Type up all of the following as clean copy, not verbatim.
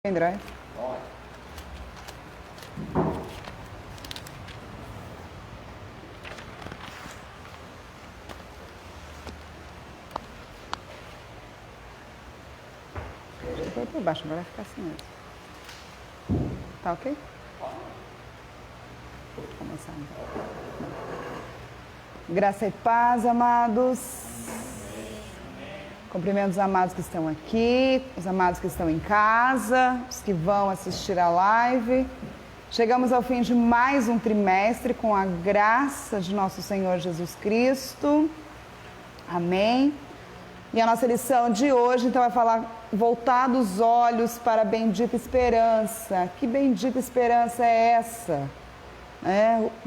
Pendrive. Põe por baixo, não vai ficar assim mesmo. Tá ok? Vou começar então. Graça e paz, amados. Cumprimento os amados que estão aqui, os amados que estão em casa, os que vão assistir a live. Chegamos ao fim de mais um trimestre com a graça de nosso Senhor Jesus Cristo. Amém. E a nossa lição de hoje, então, vai falar voltar os olhos para a bendita esperança. Que bendita esperança é essa?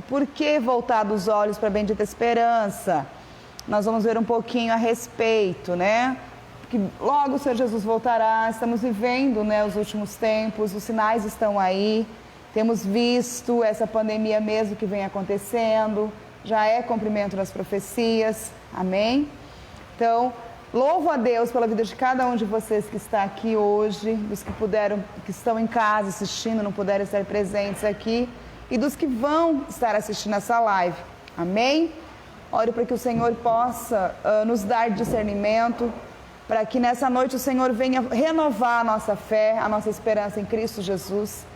Por que voltar os olhos para a bendita esperança? Nós vamos ver um pouquinho a respeito, né? Que logo o Senhor Jesus voltará, estamos vivendo, né, os últimos tempos, os sinais estão aí, temos visto essa pandemia mesmo que vem acontecendo, já é cumprimento das profecias, amém? Então, louvo a Deus pela vida de cada um de vocês que está aqui hoje, dos que estão em casa assistindo, não puderam estar presentes aqui, e dos que vão estar assistindo essa live, amém? Oro para que o Senhor possa nos dar discernimento, para que nessa noite o Senhor venha renovar a nossa fé, a nossa esperança em Cristo Jesus.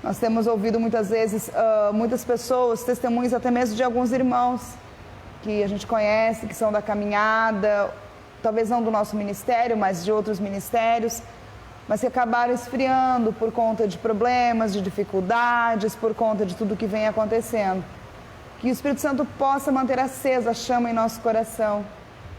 Nós temos ouvido muitas vezes, muitas pessoas, testemunhos até mesmo de alguns irmãos que a gente conhece, que são da caminhada, talvez não do nosso ministério, mas de outros ministérios, mas que acabaram esfriando por conta de problemas, de dificuldades, por conta de tudo que vem acontecendo. Que o Espírito Santo possa manter acesa a chama em nosso coração,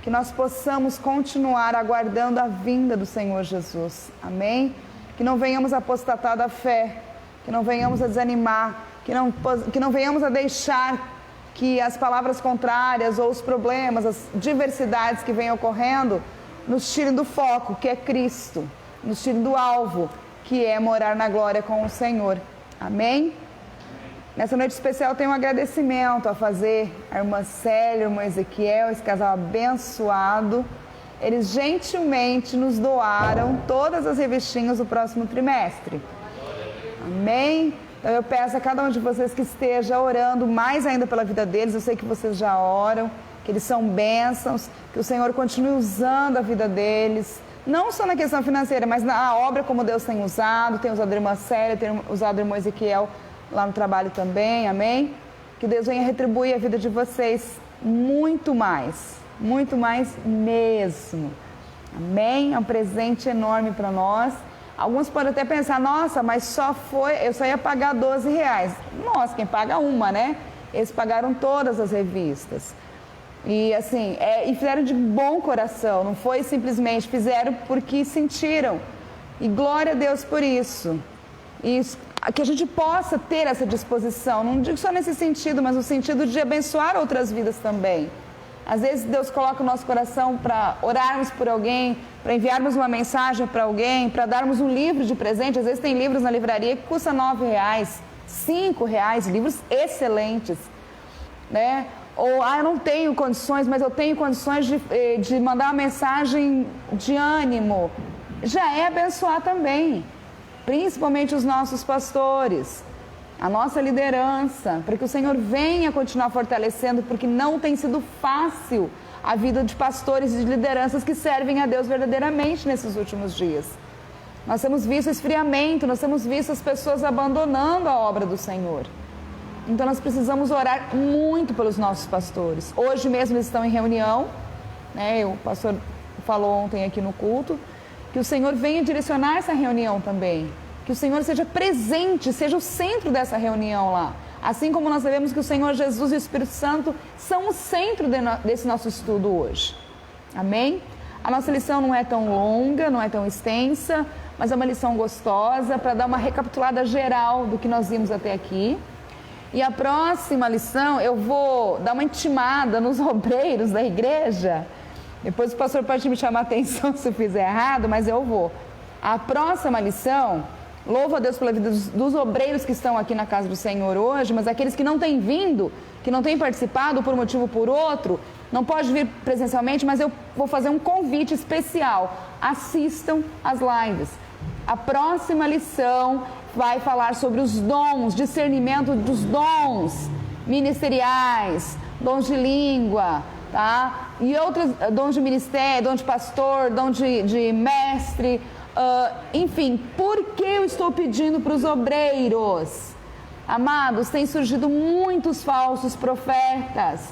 que nós possamos continuar aguardando a vinda do Senhor Jesus, amém? Que não venhamos apostatar da fé, que não venhamos a desanimar, que não venhamos a deixar que as palavras contrárias ou os problemas, as diversidades que vêm ocorrendo, nos tirem do foco, que é Cristo, nos tirem do alvo, que é morar na glória com o Senhor, amém? Nessa noite especial tem um agradecimento a fazer à irmã Célia, ao irmão Ezequiel, esse casal abençoado. Eles gentilmente nos doaram todas as revistinhas do próximo trimestre. Amém? Então eu peço a cada um de vocês que esteja orando mais ainda pela vida deles. Eu sei que vocês já oram, que eles são bênçãos, que o Senhor continue usando a vida deles. Não só na questão financeira, mas na obra como Deus tem usado a irmã Célia, tem usado o irmão Ezequiel lá no trabalho também, amém? Que Deus venha retribuir a vida de vocês muito mais mesmo, amém? É um presente enorme para nós. Alguns podem até pensar, nossa, mas eu só ia pagar R$12. Nossa, quem paga uma, né? Eles pagaram todas as revistas. E assim, e fizeram de bom coração, não foi simplesmente, fizeram porque sentiram. E glória a Deus por isso. E que a gente possa ter essa disposição, não digo só nesse sentido, mas no sentido de abençoar outras vidas também. Às vezes Deus coloca o nosso coração para orarmos por alguém, para enviarmos uma mensagem para alguém, para darmos um livro de presente. Às vezes tem livros na livraria que custam R$9, R$5, livros excelentes, né? Ou, eu não tenho condições, mas eu tenho condições de mandar uma mensagem de ânimo. Já é abençoar também. Principalmente os nossos pastores, a nossa liderança, para que o Senhor venha continuar fortalecendo, porque não tem sido fácil a vida de pastores e de lideranças que servem a Deus verdadeiramente nesses últimos dias. Nós temos visto esfriamento, nós temos visto as pessoas abandonando a obra do Senhor. Então nós precisamos orar muito pelos nossos pastores. Hoje mesmo eles estão em reunião, né? O pastor falou ontem aqui no culto, que o Senhor venha direcionar essa reunião também. Que o Senhor seja presente, seja o centro dessa reunião lá. Assim como nós sabemos que o Senhor Jesus e o Espírito Santo são o centro desse nosso estudo hoje. Amém? A nossa lição não é tão longa, não é tão extensa, mas é uma lição gostosa para dar uma recapitulada geral do que nós vimos até aqui. E a próxima lição eu vou dar uma intimada nos obreiros da igreja. Depois o pastor pode me chamar a atenção se eu fizer errado, mas eu vou. A próxima lição, louvo a Deus pela vida dos obreiros que estão aqui na casa do Senhor hoje, mas aqueles que não têm vindo, que não têm participado por motivo ou por outro, não pode vir presencialmente, mas eu vou fazer um convite especial. Assistam as lives. A próxima lição vai falar sobre os dons, discernimento dos dons ministeriais, dons de língua, tá? E outros dons de ministério, dom de pastor, dom de mestre, enfim. Por que eu estou pedindo para os obreiros? Amados, tem surgido muitos falsos profetas,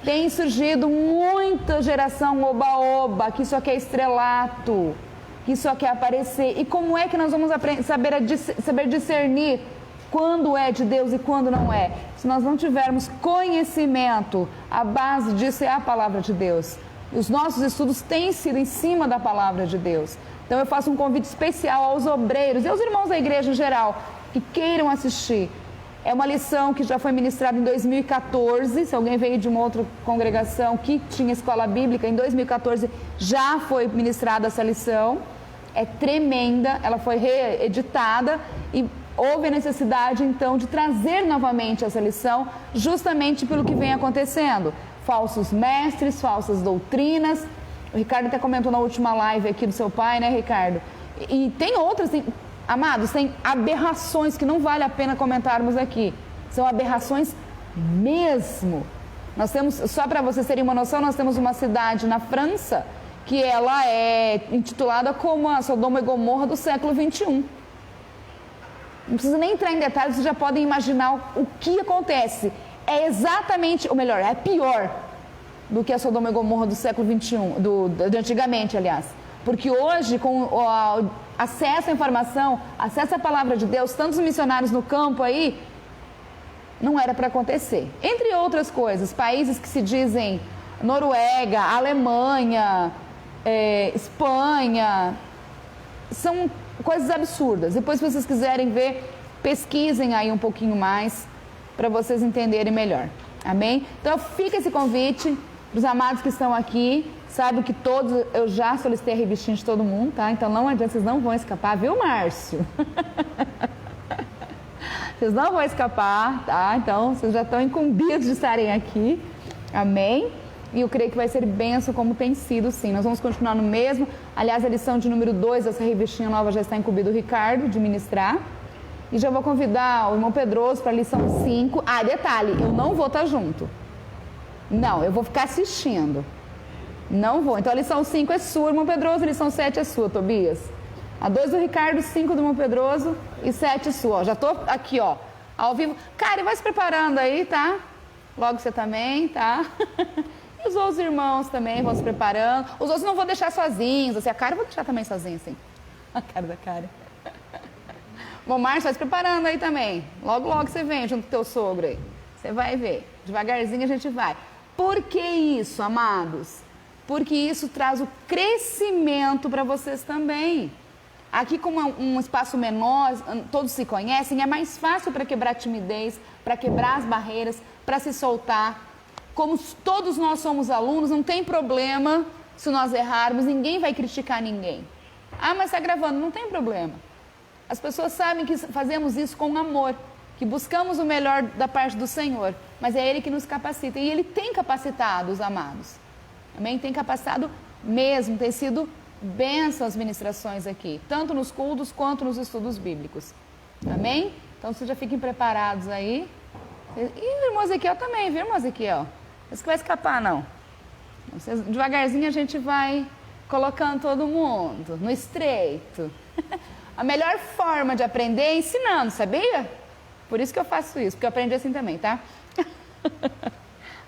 tem surgido muita geração oba-oba, que só quer estrelato, que só quer aparecer. E como é que nós vamos saber discernir quando é de Deus e quando não é? Se nós não tivermos conhecimento, a base disso é a palavra de Deus. Os nossos estudos têm sido em cima da palavra de Deus. Então eu faço um convite especial aos obreiros e aos irmãos da igreja em geral que queiram assistir. É uma lição que já foi ministrada em 2014, se alguém veio de uma outra congregação que tinha escola bíblica, em 2014 já foi ministrada essa lição. É tremenda, ela foi reeditada e houve a necessidade então de trazer novamente essa lição, justamente pelo que vem acontecendo. Falsos mestres, falsas doutrinas. O Ricardo até comentou na última live aqui do seu pai, né, Ricardo? E tem outras... Amados, tem aberrações que não vale a pena comentarmos aqui. São aberrações mesmo. Nós temos, só para vocês terem uma noção, nós temos uma cidade na França que ela é intitulada como a Sodoma e Gomorra do século XXI. Não precisa nem entrar em detalhes, vocês já podem imaginar o que acontece. É exatamente, ou melhor, é pior do que a Sodoma e Gomorra do século XXI, de antigamente, aliás. Porque hoje, com o acesso à informação, acesso à palavra de Deus, tantos missionários no campo aí, não era para acontecer. Entre outras coisas, países que se dizem Noruega, Alemanha, Espanha, são coisas absurdas. Depois, se vocês quiserem ver, pesquisem aí um pouquinho mais para vocês entenderem melhor. Amém? Então, fica esse convite para os amados que estão aqui. Sabe que todos, eu já solicitei a revistinha de todo mundo, tá? Então não adianta, vocês não vão escapar, viu, Márcio? Vocês não vão escapar, tá? Então vocês já estão incumbidos de estarem aqui, amém? E eu creio que vai ser bênção como tem sido, sim. Nós vamos continuar no mesmo. Aliás, a lição de número 2 dessa revistinha nova já está incumbido o Ricardo de ministrar. E já vou convidar o irmão Pedroso para a lição 5. Ah, detalhe, eu não vou estar junto. Não, eu vou ficar assistindo. Não vou. Então a lição 5 é sua, irmão Pedroso, a lição 7 é sua, Tobias. A 2 do Ricardo, 5 do irmão Pedroso e 7 é sua. Ó, já estou aqui, ó, ao vivo. Cara, vai se preparando aí, tá? Logo você também, tá? E os outros irmãos também vão se preparando. Os outros não vou deixar sozinhos. Assim, a cara eu vou deixar também sozinha, assim. A cara da cara. Bom, Márcio, vai se preparando aí também. Logo, logo você vem junto com o teu sogro aí. Você vai ver. Devagarzinho a gente vai. Por que isso, amados? Porque isso traz o crescimento para vocês também. Aqui, como é um espaço menor, todos se conhecem, é mais fácil para quebrar a timidez, para quebrar as barreiras, para se soltar. Como todos nós somos alunos, não tem problema se nós errarmos, ninguém vai criticar ninguém. Ah, mas está gravando, não tem problema. As pessoas sabem que fazemos isso com amor, que buscamos o melhor da parte do Senhor, mas é Ele que nos capacita, e Ele tem capacitado os amados. Amém? Tem capacitado mesmo, tem sido bênção as ministrações aqui, tanto nos cultos quanto nos estudos bíblicos. Amém? Então vocês já fiquem preparados aí. E o irmão Ezequiel também, viu, irmão Ezequiel? Esse que vai escapar, não. Vocês, devagarzinho a gente vai colocando todo mundo no estreito. A melhor forma de aprender é ensinando, sabia? Por isso que eu faço isso, porque eu aprendi assim também, tá?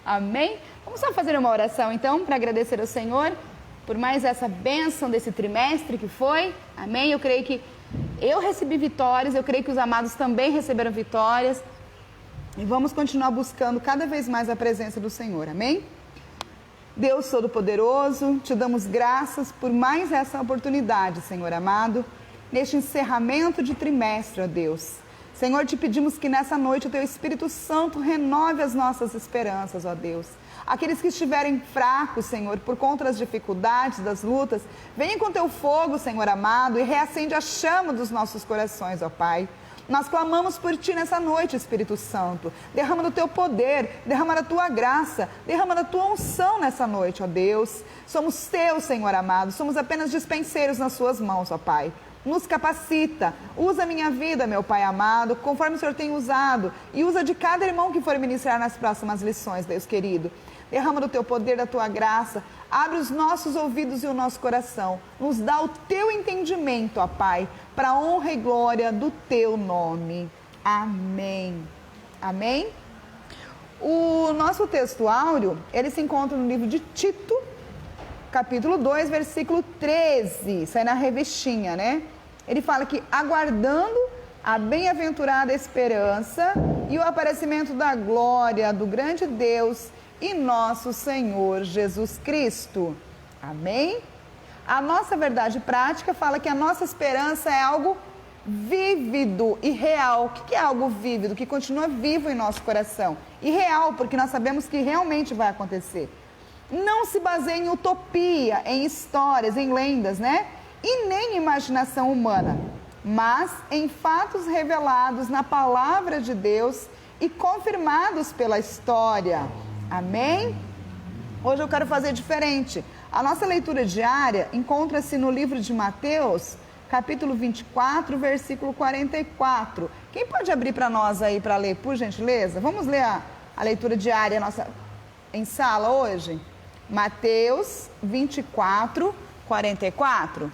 Amém? Vamos só fazer uma oração, então, para agradecer ao Senhor por mais essa bênção desse trimestre que foi. Amém? Eu creio que eu recebi vitórias, eu creio que os amados também receberam vitórias. E vamos continuar buscando cada vez mais a presença do Senhor. Amém? Deus Todo-Poderoso, te damos graças por mais essa oportunidade, Senhor amado, neste encerramento de trimestre, ó Deus. Senhor, te pedimos que nessa noite o Teu Espírito Santo renove as nossas esperanças, ó Deus. Aqueles que estiverem fracos, Senhor, por conta das dificuldades, das lutas, venha com Teu fogo, Senhor amado, e reacende a chama dos nossos corações, ó Pai. Nós clamamos por Ti nessa noite, Espírito Santo. Derrama do Teu poder, derrama da Tua graça, derrama da Tua unção nessa noite, ó Deus. Somos Teus, Senhor amado, somos apenas dispenseiros nas Suas mãos, ó Pai. nos capacita. Usa a minha vida, meu Pai amado, conforme o Senhor tem usado. E usa de cada irmão que for ministrar nas próximas lições, Deus querido. Derrama do teu poder, da tua graça. Abre os nossos ouvidos e o nosso coração. Nos dá o teu entendimento, ó Pai, para a honra e glória do teu nome. Amém. Amém? O nosso texto áureo, ele se encontra no livro de Tito, capítulo 2, versículo 13. Sai na revistinha, né? Ele fala que aguardando a bem-aventurada esperança e o aparecimento da glória do grande Deus e nosso Senhor Jesus Cristo. Amém? A nossa verdade prática fala que a nossa esperança é algo vívido e real. O que é algo vívido? Que continua vivo em nosso coração. E real, porque nós sabemos que realmente vai acontecer. Não se baseia em utopia, em histórias, em lendas, né? E nem em imaginação humana, mas em fatos revelados na palavra de Deus e confirmados pela história. Amém? Hoje eu quero fazer diferente. A nossa leitura diária encontra-se no livro de Mateus, capítulo 24, versículo 44. Quem pode abrir para nós aí para ler, por gentileza? Vamos ler a leitura diária nossa, em sala hoje? Mateus 24, 44.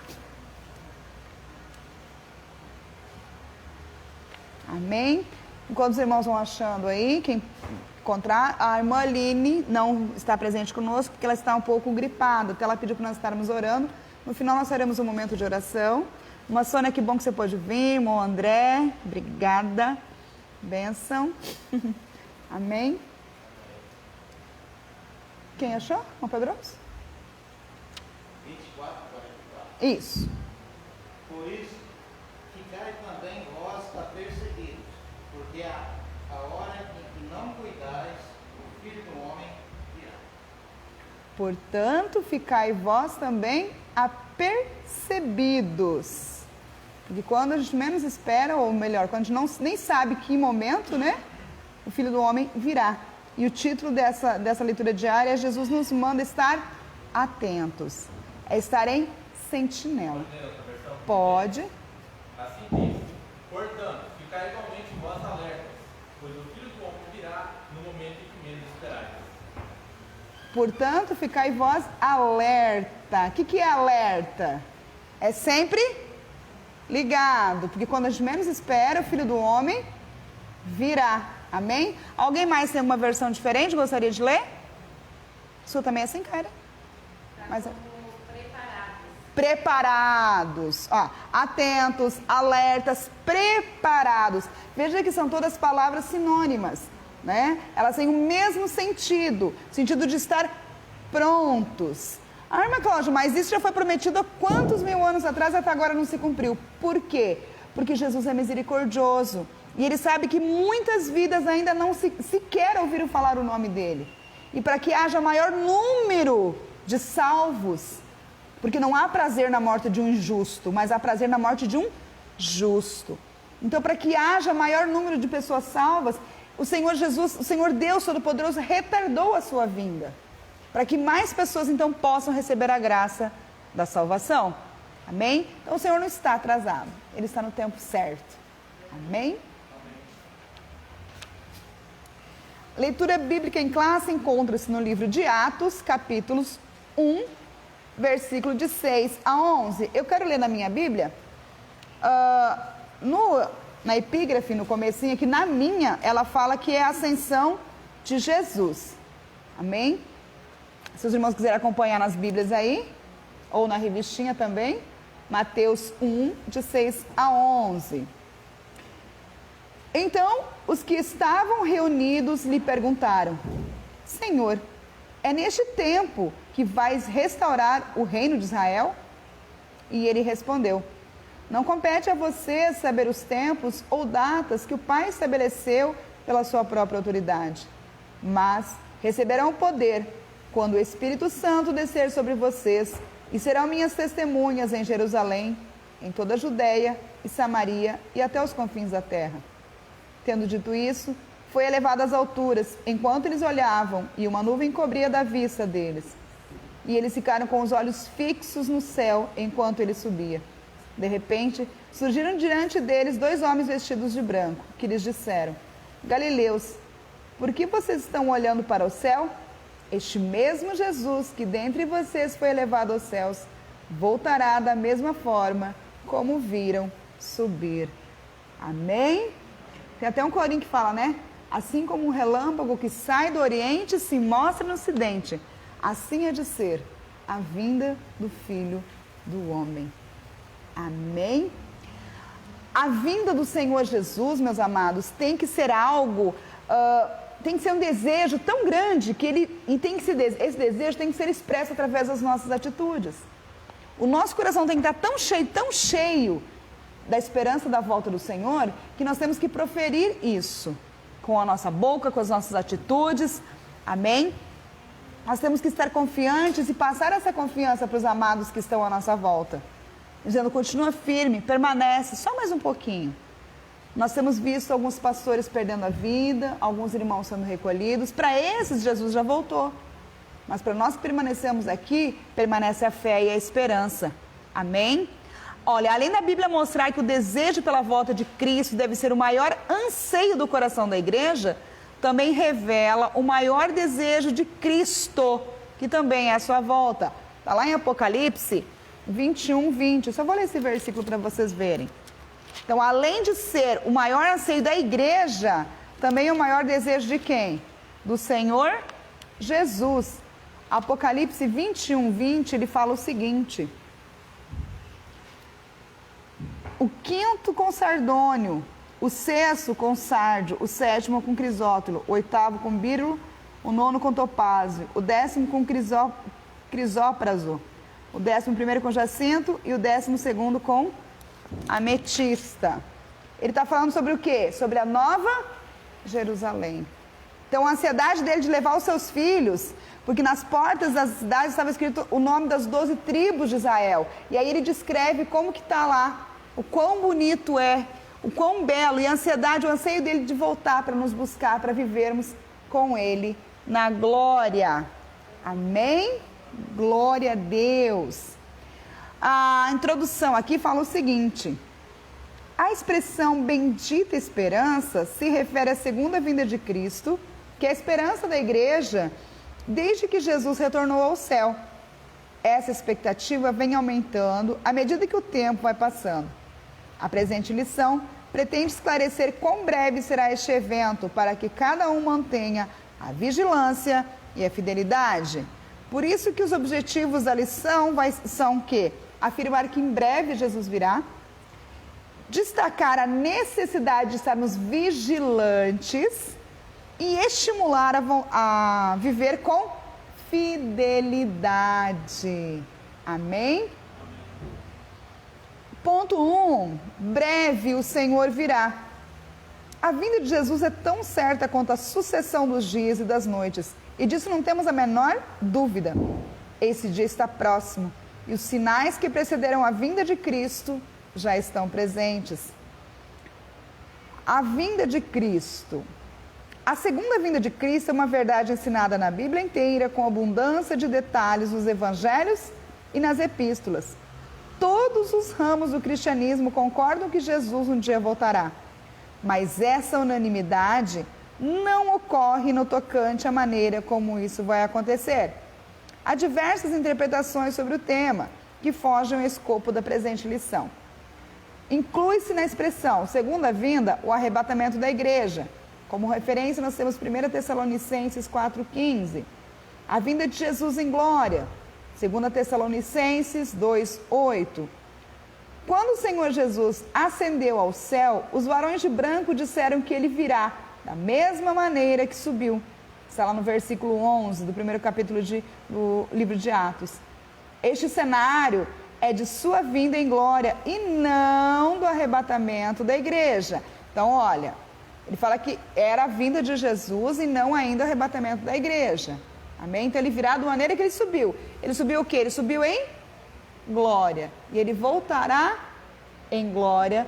Amém? Enquanto os irmãos vão achando aí, quem encontrar, a irmã Aline não está presente conosco porque ela está um pouco gripada, até ela pediu para nós estarmos orando. No final nós faremos um momento de oração. Irmã Sônia, que bom que você pôde vir. Irmão André, obrigada. Bênção. Amém? Quem achou? Irmão Pedroso? 24, 44. Isso. Por isso, ficai também vós apercebidos, porque a hora em que não cuidais, o Filho do Homem virá. Portanto, ficai vós também apercebidos. Porque quando a gente menos espera, ou melhor, quando a gente não, nem sabe que momento, né? O Filho do Homem virá. E o título dessa leitura diária é Jesus nos manda estar atentos. É estar em sentinela. Pode. Assim diz, portanto, ficai igualmente vós alertas, pois o Filho do Homem virá no momento em que menos esperais. Portanto, ficai vós alerta. O que é alerta? É sempre ligado, porque quando a gente menos espera, o Filho do Homem virá. Amém? Alguém mais tem uma versão diferente? Gostaria de ler? Sua também é assim, cara? Mas preparados. Ó, atentos, alertas, preparados. Veja que são todas palavras sinônimas, né? Elas têm o mesmo sentido de estar prontos. Ah, irmã Cláudia, mas isso já foi prometido há quantos mil anos atrás, até agora não se cumpriu. Por quê? Porque Jesus é misericordioso. E Ele sabe que muitas vidas ainda não sequer ouviram falar o nome dEle. E para que haja maior número de salvos, porque não há prazer na morte de um injusto, mas há prazer na morte de um justo. Então, para que haja maior número de pessoas salvas, o Senhor Jesus, o Senhor Deus Todo-Poderoso retardou a sua vinda, para que mais pessoas então possam receber a graça da salvação. Amém? Então o Senhor não está atrasado, Ele está no tempo certo. Amém? Leitura bíblica em classe encontra-se no livro de Atos, capítulos 1, versículo de 6 a 11. Eu quero ler na minha Bíblia, na epígrafe, no comecinho, que na minha, ela fala que é a ascensão de Jesus. Amém? Se os irmãos quiserem acompanhar nas Bíblias aí, ou na revistinha também, Mateus 1, de 6 a 11. Então, os que estavam reunidos lhe perguntaram: Senhor, é neste tempo que vais restaurar o reino de Israel? E ele respondeu: Não compete a você saber os tempos ou datas que o Pai estabeleceu pela sua própria autoridade, mas receberão poder quando o Espírito Santo descer sobre vocês, e serão minhas testemunhas em Jerusalém, em toda a Judéia e Samaria e até os confins da terra. Tendo dito isso, foi elevado às alturas, enquanto eles olhavam, e uma nuvem cobria da vista deles. E eles ficaram com os olhos fixos no céu, enquanto ele subia. De repente, surgiram diante deles 2 homens vestidos de branco, que lhes disseram: Galileus, por que vocês estão olhando para o céu? Este mesmo Jesus que dentre vocês foi elevado aos céus, voltará da mesma forma como viram subir. Amém? Tem até um corinho que fala, né? Assim como um relâmpago que sai do Oriente e se mostra no Ocidente, assim é de ser a vinda do Filho do Homem. Amém? A vinda do Senhor Jesus, meus amados, tem que ser algo, tem que ser um desejo tão grande que esse desejo tem que ser expresso através das nossas atitudes. O nosso coração tem que estar tão cheio da esperança da volta do Senhor, que nós temos que proferir isso com a nossa boca, com as nossas atitudes. Amém? Nós temos que estar confiantes e passar essa confiança para os amados que estão à nossa volta, dizendo: continua firme, permanece, só mais um pouquinho. Nós temos visto alguns pastores perdendo a vida, alguns irmãos sendo recolhidos. Para esses, Jesus já voltou. Mas para nós que permanecemos aqui, permanece a fé e a esperança. Amém? Olha, além da Bíblia mostrar que o desejo pela volta de Cristo deve ser o maior anseio do coração da igreja, também revela o maior desejo de Cristo, que também é a sua volta. Está lá em Apocalipse 21:20. Eu só vou ler esse versículo para vocês verem. Então, além de ser o maior anseio da igreja, também é o maior desejo de quem? Do Senhor Jesus. Apocalipse 21:20, ele fala o seguinte: o 5º com sardônio, o 6º com sárdio, o 7º com crisótilo, o 8º com bírilo, o 9º com topázio, o 10º com crisópraso, o 11º com jacinto e o 12º com ametista. Ele está falando sobre o quê? Sobre a nova Jerusalém. Então, a ansiedade dele de levar os seus filhos, porque nas portas das cidades estava escrito o nome das 12 tribos de Israel. E aí ele descreve como que está lá, o quão bonito é, o quão belo, e a ansiedade, o anseio dele de voltar para nos buscar, para vivermos com ele na glória. Amém? Glória a Deus. A introdução aqui fala o seguinte: a expressão bendita esperança se refere à segunda vinda de Cristo, que é a esperança da igreja desde que Jesus retornou ao céu. Essa expectativa vem aumentando à medida que o tempo vai passando. A presente lição pretende esclarecer quão breve será este evento para que cada um mantenha a vigilância e a fidelidade. Por isso que os objetivos da lição são que afirmar que em breve Jesus virá, destacar a necessidade de estarmos vigilantes e estimular a viver com fidelidade. Amém? Ponto 1. Breve o Senhor virá. A vinda de Jesus é tão certa quanto a sucessão dos dias e das noites, e disso não temos a menor dúvida. Esse dia está próximo, e os sinais que precederam a vinda de Cristo já estão presentes. A vinda de Cristo. A segunda vinda de Cristo é uma verdade ensinada na Bíblia inteira, com abundância de detalhes nos evangelhos e nas epístolas. Todos os ramos do cristianismo concordam que Jesus um dia voltará. Mas essa unanimidade não ocorre no tocante à maneira como isso vai acontecer. Há diversas interpretações sobre o tema, que fogem ao escopo da presente lição. Inclui-se na expressão segunda vinda o arrebatamento da igreja. Como referência, nós temos 1 Tessalonicenses 4,15. A vinda de Jesus em glória. 2 Tessalonicenses 2,8. Quando o Senhor Jesus ascendeu ao céu, os varões de branco disseram que ele virá da mesma maneira que subiu. Está lá no versículo 11 do primeiro capítulo do livro de Atos. Este cenário é de sua vinda em glória e não do arrebatamento da igreja. Então, olha, ele fala que era a vinda de Jesus e não ainda o arrebatamento da igreja. Amém? Então, ele virá da maneira que ele subiu. Ele subiu o quê? Ele subiu em glória. E ele voltará em glória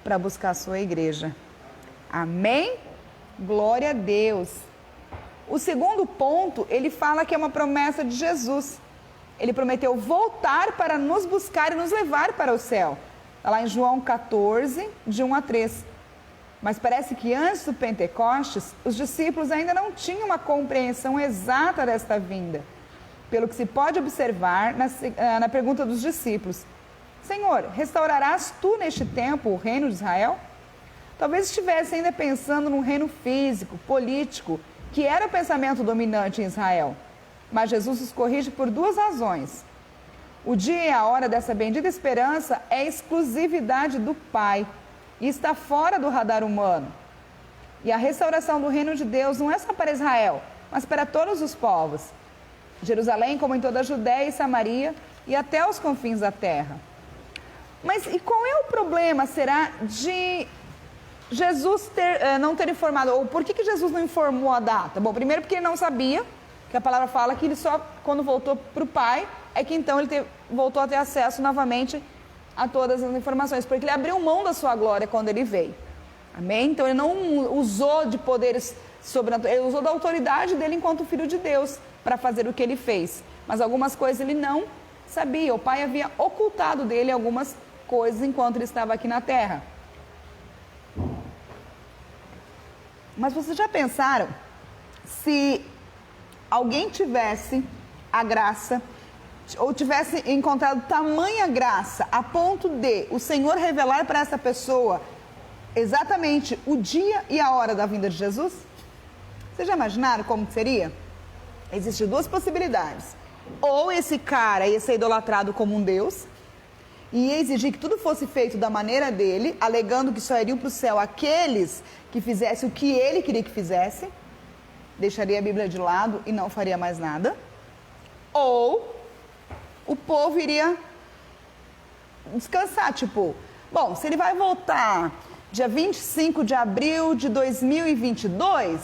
para buscar a sua igreja. Amém? Glória a Deus. O segundo ponto, ele fala que é uma promessa de Jesus. Ele prometeu voltar para nos buscar e nos levar para o céu. Está lá em João 14, de 1 a 3. Mas parece que antes do Pentecostes, os discípulos ainda não tinham uma compreensão exata desta vinda. Pelo que se pode observar na pergunta dos discípulos: Senhor, restaurarás tu neste tempo o reino de Israel? Talvez estivesse ainda pensando num reino físico, político, que era o pensamento dominante em Israel. Mas Jesus os corrige por duas razões. O dia e a hora dessa bendita esperança é exclusividade do Pai e está fora do radar humano. E a restauração do reino de Deus não é só para Israel, mas para todos os povos. Jerusalém, como em toda a Judéia e Samaria e até os confins da terra. Mas e qual é o problema, será, de Jesus não ter informado? Ou por que Jesus não informou a data? Bom, primeiro porque ele não sabia, que a palavra fala que ele só, quando voltou para o Pai, é que então ele voltou a ter acesso novamente a todas as informações, porque ele abriu mão da sua glória quando ele veio. Amém? Então ele não usou de poderes sobrenaturais, ele usou da autoridade dele enquanto filho de Deus para fazer o que ele fez. Mas algumas coisas ele não sabia, o Pai havia ocultado dele algumas coisas enquanto ele estava aqui na terra. Mas vocês já pensaram se alguém tivesse a graça, ou tivesse encontrado tamanha graça, a ponto de o Senhor revelar para essa pessoa exatamente o dia e a hora da vinda de Jesus? Vocês já imaginaram como seria? Existem duas possibilidades. Ou esse cara ia ser idolatrado como um Deus, e ia exigir que tudo fosse feito da maneira dele, alegando que só iriam para o céu aqueles que fizessem o que ele queria que fizesse, deixaria a Bíblia de lado e não faria mais nada. Ou o povo iria descansar, tipo, bom, se ele vai voltar dia 25 de abril de 2022,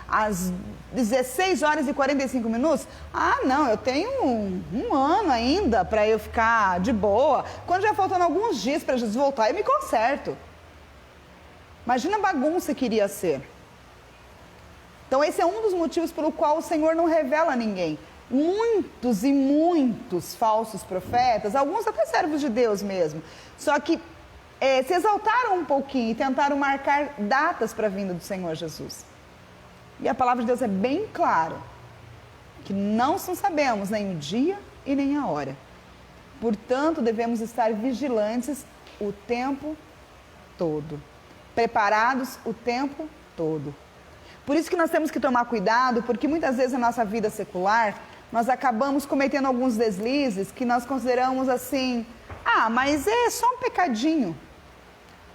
às 16 horas e 45 minutos, não, eu tenho um ano ainda para eu ficar de boa. Quando já faltando alguns dias para Jesus voltar, eu me conserto. Imagina a bagunça que iria ser. Então esse é um dos motivos pelo qual o Senhor não revela a ninguém. Muitos e muitos falsos profetas, alguns até servos de Deus mesmo, só que se exaltaram um pouquinho e tentaram marcar datas para a vinda do Senhor Jesus. E a palavra de Deus é bem clara, que não sabemos nem o dia e nem a hora. Portanto, devemos estar vigilantes o tempo todo, preparados o tempo todo. Por isso que nós temos que tomar cuidado, porque muitas vezes na nossa vida secular, nós acabamos cometendo alguns deslizes que nós consideramos assim, mas é só um pecadinho.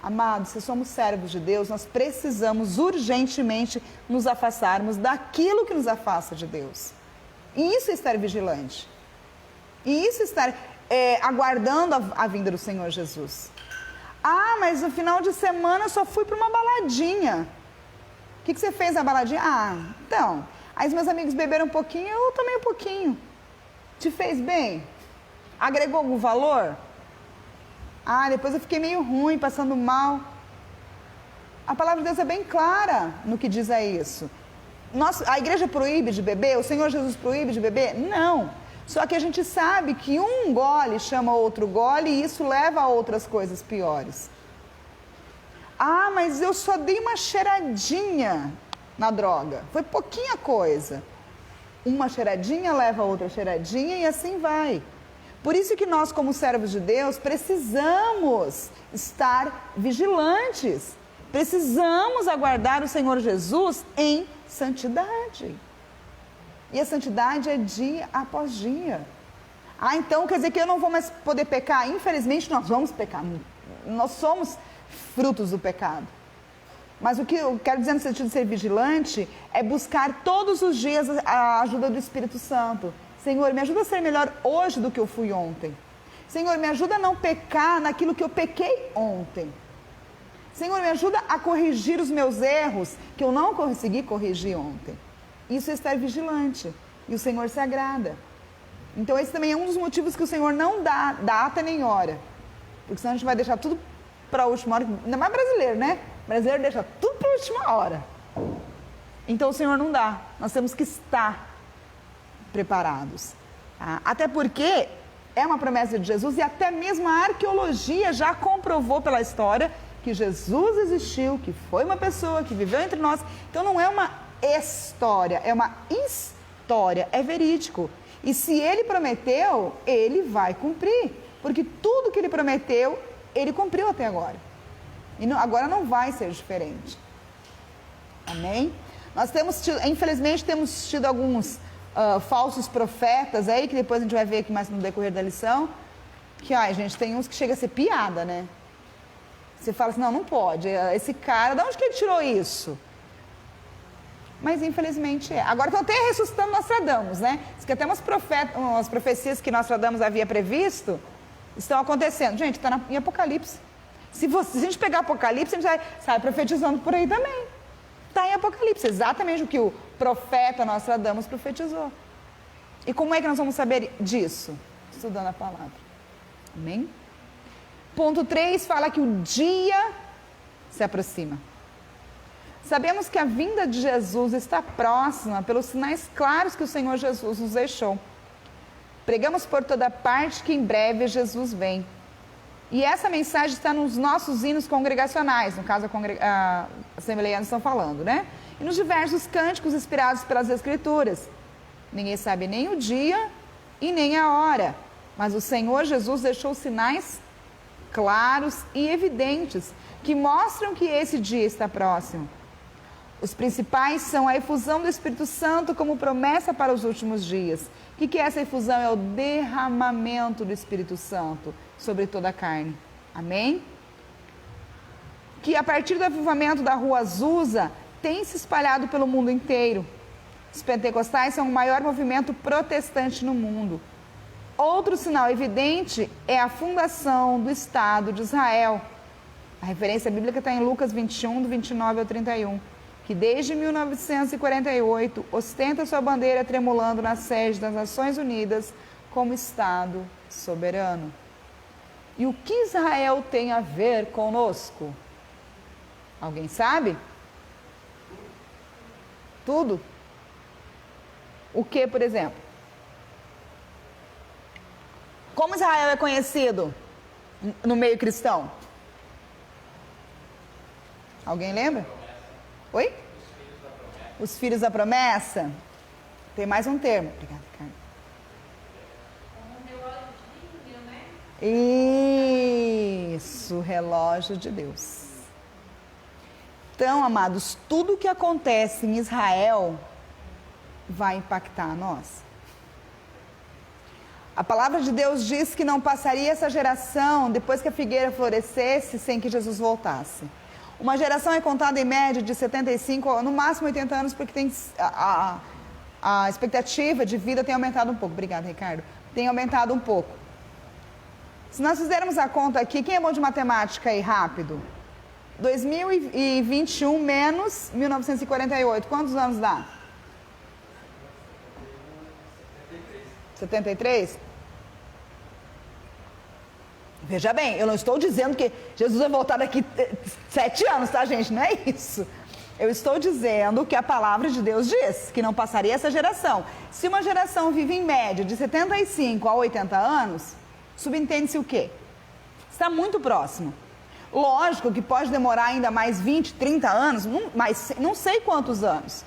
Amados, se somos servos de Deus, nós precisamos urgentemente nos afastarmos daquilo que nos afasta de Deus. E isso é estar vigilante. E isso é estar aguardando a vinda do Senhor Jesus. Mas no final de semana eu só fui para uma baladinha. O que você fez na baladinha? Então, aí os meus amigos beberam um pouquinho, eu tomei um pouquinho. Te fez bem? Agregou algum valor? Depois eu fiquei meio ruim, passando mal. A palavra de Deus é bem clara no que diz a isso. A igreja proíbe de beber? O Senhor Jesus proíbe de beber? Não. Só que a gente sabe que um gole chama outro gole e isso leva a outras coisas piores. Mas eu só dei uma cheiradinha na droga. Foi pouquinha coisa. Uma cheiradinha leva a outra cheiradinha e assim vai. Por isso que nós, como servos de Deus, precisamos estar vigilantes. Precisamos aguardar o Senhor Jesus em santidade. E a santidade é dia após dia. Então quer dizer que eu não vou mais poder pecar? Infelizmente nós vamos pecar. Nós somos frutos do pecado. Mas o que eu quero dizer no sentido de ser vigilante é buscar todos os dias a ajuda do Espírito Santo. Senhor, me ajuda a ser melhor hoje do que eu fui ontem. Senhor, me ajuda a não pecar naquilo que eu pequei ontem. Senhor, me ajuda a corrigir os meus erros que eu não consegui corrigir ontem. Isso é estar vigilante. E o Senhor se agrada. Então esse também é um dos motivos que o Senhor não dá data nem hora. Porque senão a gente vai deixar tudo para a última hora. Ainda mais brasileiro, né? Brasileiro deixa tudo para a última hora. Então o Senhor não dá. Nós temos que estar preparados. Até porque é uma promessa de Jesus e até mesmo a arqueologia já comprovou pela história que Jesus existiu, que foi uma pessoa que viveu entre nós. Então não é uma história, é uma história, é verídico. E se ele prometeu, ele vai cumprir, porque tudo que ele prometeu, ele cumpriu até agora. E não, agora não vai ser diferente. Amém? Nós temos tido, infelizmente, temos tido alguns falsos profetas aí, que depois a gente vai ver aqui mais no decorrer da lição, que, ai, gente, tem uns que chega a ser piada, né? Você fala assim, não pode, esse cara, de onde que ele tirou isso? Mas infelizmente é. Agora estão até ressuscitando Nostradamus, né? Diz que até umas profecias que Nostradamus havia previsto estão acontecendo. Gente, está em Apocalipse. Se a gente pegar Apocalipse, a gente sai profetizando por aí também. Está em Apocalipse, exatamente o que o profeta Nostradamus profetizou. E como é que nós vamos saber disso? Estudando a palavra. Amém? Ponto 3 fala que o dia se aproxima. Sabemos que a vinda de Jesus está próxima pelos sinais claros que o Senhor Jesus nos deixou. Pregamos por toda parte que em breve Jesus vem. E essa mensagem está nos nossos hinos congregacionais, no caso a assembleianos estão falando, né? E nos diversos cânticos inspirados pelas Escrituras. Ninguém sabe nem o dia e nem a hora, mas o Senhor Jesus deixou sinais claros e evidentes que mostram que esse dia está próximo. Os principais são a efusão do Espírito Santo como promessa para os últimos dias. O que é essa efusão? É o derramamento do Espírito Santo sobre toda a carne. Amém? Que a partir do avivamento da Rua Azusa tem se espalhado pelo mundo inteiro. Os pentecostais são o maior movimento protestante no mundo. Outro sinal evidente é a fundação do Estado de Israel. A referência bíblica está em Lucas 21, do 29 ao 31. Que desde 1948 ostenta sua bandeira tremulando na sede das Nações Unidas como Estado soberano. E o que Israel tem a ver conosco? Alguém sabe? Tudo. O que, por exemplo? Como Israel é conhecido no meio cristão? Alguém lembra? Oi? Os filhos da promessa. Tem mais um termo. Obrigada, Ricardo. Isso, relógio de Deus. Então, amados, tudo o que acontece em Israel vai impactar a nós. A palavra de Deus diz que não passaria essa geração depois que a figueira florescesse sem que Jesus voltasse. Uma geração é contada em média de 75, no máximo 80 anos, porque tem a expectativa de vida tem aumentado um pouco. Obrigada, Ricardo. Tem aumentado um pouco. Se nós fizermos a conta aqui, quem é bom de matemática aí, rápido? 2021 menos 1948, quantos anos dá? 73? Veja bem, eu não estou dizendo que Jesus vai voltar daqui 7 anos, tá, gente? Não é isso. Eu estou dizendo que a palavra de Deus diz que não passaria essa geração. Se uma geração vive em média de 75 a 80 anos, subentende-se o quê? Está muito próximo. Lógico que pode demorar ainda mais 20, 30 anos, mas não sei quantos anos.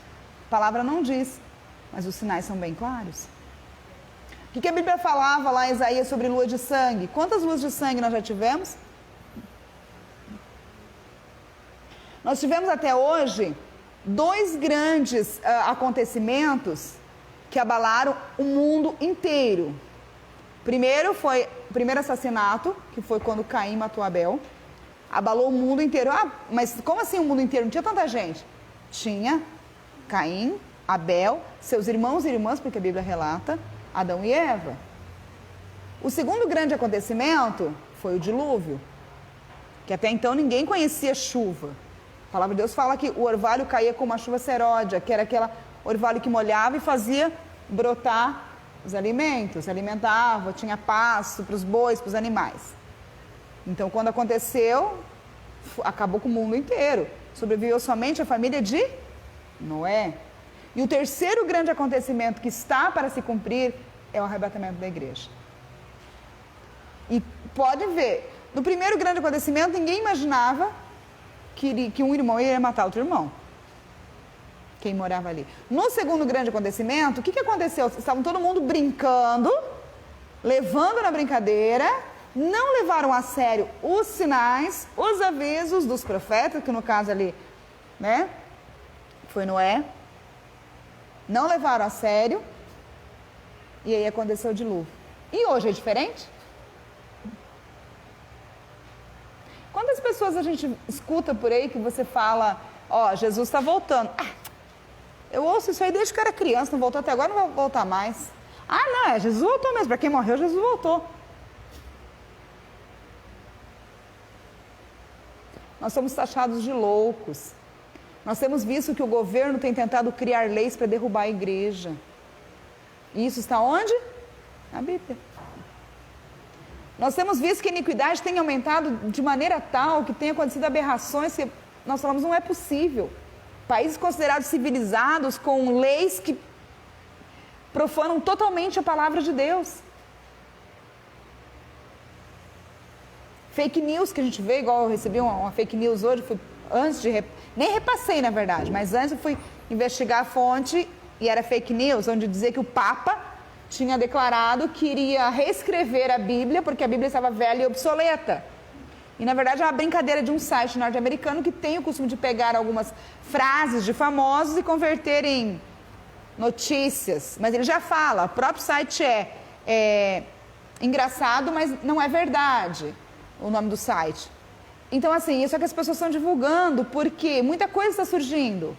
A palavra não diz, mas os sinais são bem claros. O que a Bíblia falava lá em Isaías sobre lua de sangue? Quantas luas de sangue nós já tivemos? Nós tivemos até hoje 2 grandes acontecimentos que abalaram o mundo inteiro. Primeiro foi o primeiro assassinato, que foi quando Caim matou Abel. Abalou o mundo inteiro. Ah, mas como assim o mundo inteiro? Não tinha tanta gente. Tinha Caim, Abel, seus irmãos e irmãs, porque a Bíblia relata, Adão e Eva. O segundo grande acontecimento foi o dilúvio, que até então ninguém conhecia chuva. A palavra de Deus fala que o orvalho caía como uma chuva seródia, que era aquela orvalho que molhava e fazia brotar os alimentos, alimentava, tinha pasto para os bois, para os animais. Então, quando aconteceu, acabou com o mundo inteiro. Sobreviveu somente a família de Noé. E o terceiro grande acontecimento que está para se cumprir é o arrebatamento da igreja. E pode ver, no primeiro grande acontecimento, ninguém imaginava que um irmão ia matar outro irmão. Quem morava ali. No segundo grande acontecimento, o que aconteceu? Estavam todo mundo brincando, levando na brincadeira, não levaram a sério os sinais, os avisos dos profetas, que no caso ali, né, foi Noé. Não levaram a sério, e aí aconteceu o dilúvio. E hoje é diferente? Quantas pessoas a gente escuta por aí que você fala, ó, Jesus está voltando. Eu ouço isso aí desde que eu era criança, não voltou até agora, não vai voltar mais. Não, Jesus voltou mesmo, para quem morreu, Jesus voltou. Nós somos taxados de loucos. Nós temos visto que o governo tem tentado criar leis para derrubar a igreja. E isso está onde? Na Bíblia. Nós temos visto que a iniquidade tem aumentado de maneira tal que tem acontecido aberrações que nós falamos não é possível. Países considerados civilizados com leis que profanam totalmente a palavra de Deus. Fake news que a gente vê, igual eu recebi uma fake news hoje, nem repassei na verdade, mas antes eu fui investigar a fonte e era fake news, onde dizia que o Papa tinha declarado que iria reescrever a Bíblia, porque a Bíblia estava velha e obsoleta. E na verdade é uma brincadeira de um site norte-americano que tem o costume de pegar algumas frases de famosos e converter em notícias. Mas ele já fala, o próprio site é engraçado, mas não é verdade o nome do site. Então assim, isso é que as pessoas estão divulgando, porque muita coisa está surgindo.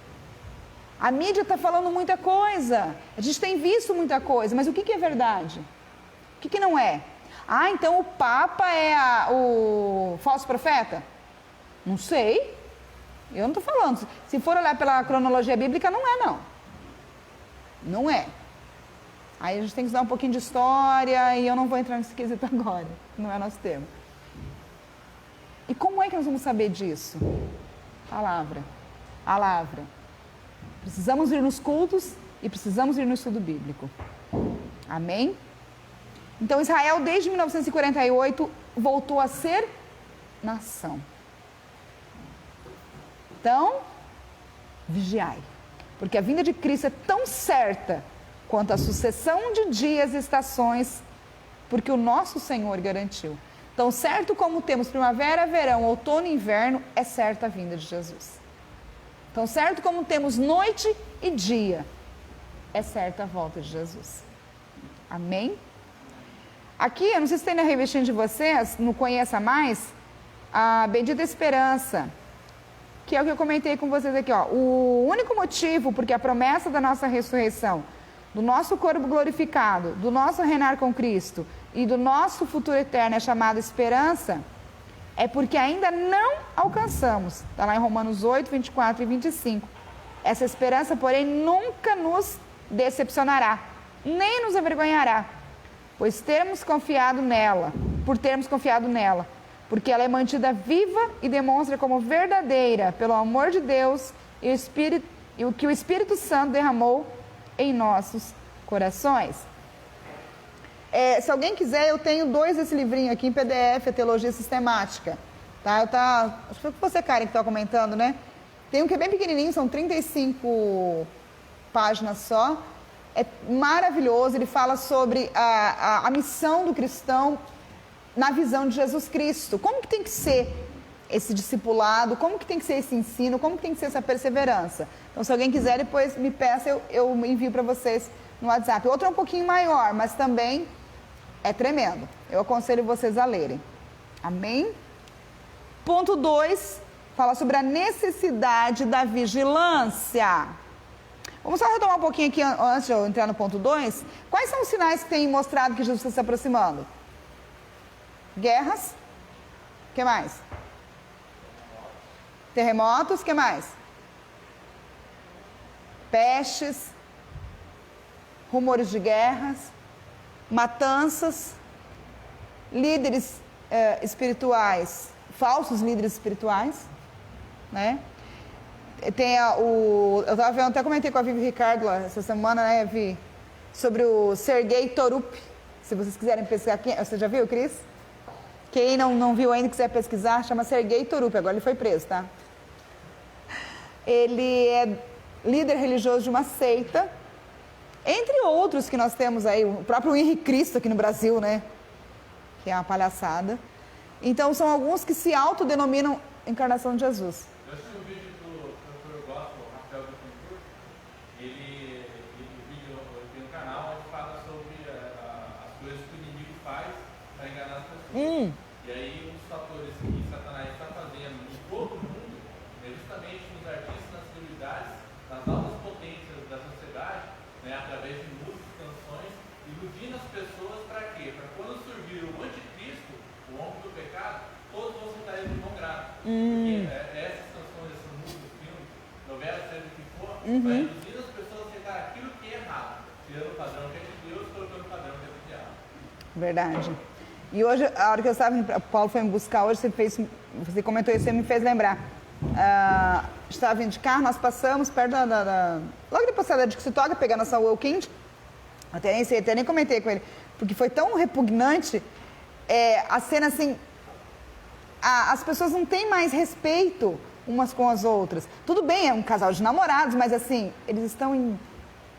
A mídia está falando muita coisa, a gente tem visto muita coisa, mas o que é verdade? O que não é? Então o Papa é o falso profeta? Não sei, eu não estou falando. Se for olhar pela cronologia bíblica, não é não. Não é. Aí a gente tem que estudar um pouquinho de história e eu não vou entrar nesse quesito agora, não é nosso tema. E como é que nós vamos saber disso? Palavra. Precisamos ir nos cultos e precisamos ir no estudo bíblico. Amém? Então Israel desde 1948 voltou a ser nação. Então, vigiai. Porque a vinda de Cristo é tão certa quanto a sucessão de dias e estações, porque o nosso Senhor garantiu. Tão certo como temos primavera, verão, outono e inverno, é certa a vinda de Jesus. Tão certo como temos noite e dia, é certa a volta de Jesus. Amém? Aqui, eu não sei se tem na revistinha de vocês, no Conheça Mais, a Bendita Esperança, que é o que eu comentei com vocês aqui, ó. O único motivo porque a promessa da nossa ressurreição, do nosso corpo glorificado, do nosso reinar com Cristo e do nosso futuro eterno é chamada esperança, é porque ainda não alcançamos. Está lá em Romanos 8, 24 e 25. Essa esperança, porém, nunca nos decepcionará, nem nos envergonhará, por termos confiado nela, porque ela é mantida viva e demonstra como verdadeira pelo amor de Deus e o que o Espírito Santo derramou em nossos corações. Se alguém quiser, eu tenho 2 desse livrinho aqui em PDF, a Teologia Sistemática. Tá? Acho que foi você, Karen, que está comentando, né? Tem um que é bem pequenininho, são 35 páginas só. É maravilhoso, ele fala sobre a missão do cristão na visão de Jesus Cristo. Como que tem que ser esse discipulado, como que tem que ser esse ensino, como que tem que ser essa perseverança. Então, se alguém quiser, depois me peça, eu envio para vocês no WhatsApp. Outro é um pouquinho maior, mas também é tremendo. Eu aconselho vocês a lerem. Amém? Ponto 2, fala sobre a necessidade da vigilância. Vamos só retomar um pouquinho aqui, antes de eu entrar no ponto 2. Quais são os sinais que têm mostrado que Jesus está se aproximando? Guerras. O que mais? Terremotos. O que mais? Pestes. Rumores de guerras. Matanças. Líderes espirituais. Falsos líderes espirituais. Né? Eu estava vendo, até comentei com a Vivi Ricardo lá, essa semana, né, Vi? Sobre o Sergei Torup. Se vocês quiserem pesquisar aqui. Você já viu, Cris? Quem não viu ainda, quiser pesquisar, chama Sergei Torup, agora ele foi preso, tá? Ele é líder religioso de uma seita, entre outros que nós temos aí, o próprio Henrique Cristo aqui no Brasil, né? Que é uma palhaçada. Então, são alguns que se autodenominam encarnação de Jesus. Eu assisti um vídeo do cantor gospel, Rafael Bittencourt. Ele tem um canal onde fala sobre as coisas que o inimigo faz para enganar as pessoas. E aí, um dos fatores que Satanás está fazendo em todo mundo é justamente nos artistas, nas celebridades, nas altas potências da sociedade, né, através de músicas, canções, iludindo as pessoas para quê? Para quando surgir o anticristo, o homem do pecado, todos vão sentar ele de mão grata. Porque essas canções, essas músicas, filmes, novelas, seja o que for, para induzir as pessoas a aceitar aquilo que é errado, tirando o padrão que é de Deus, colocando o padrão que é do diabo. Verdade. E hoje, a hora que eu estava, o Paulo foi me buscar hoje, você comentou isso, você me fez lembrar. Estava vindo de carro, nós passamos perto logo depois da de que se toca, pegar nossa Walking, até nem comentei com ele, porque foi tão repugnante, a cena assim, as pessoas não têm mais respeito umas com as outras. Tudo bem, é um casal de namorados, mas assim, eles estão em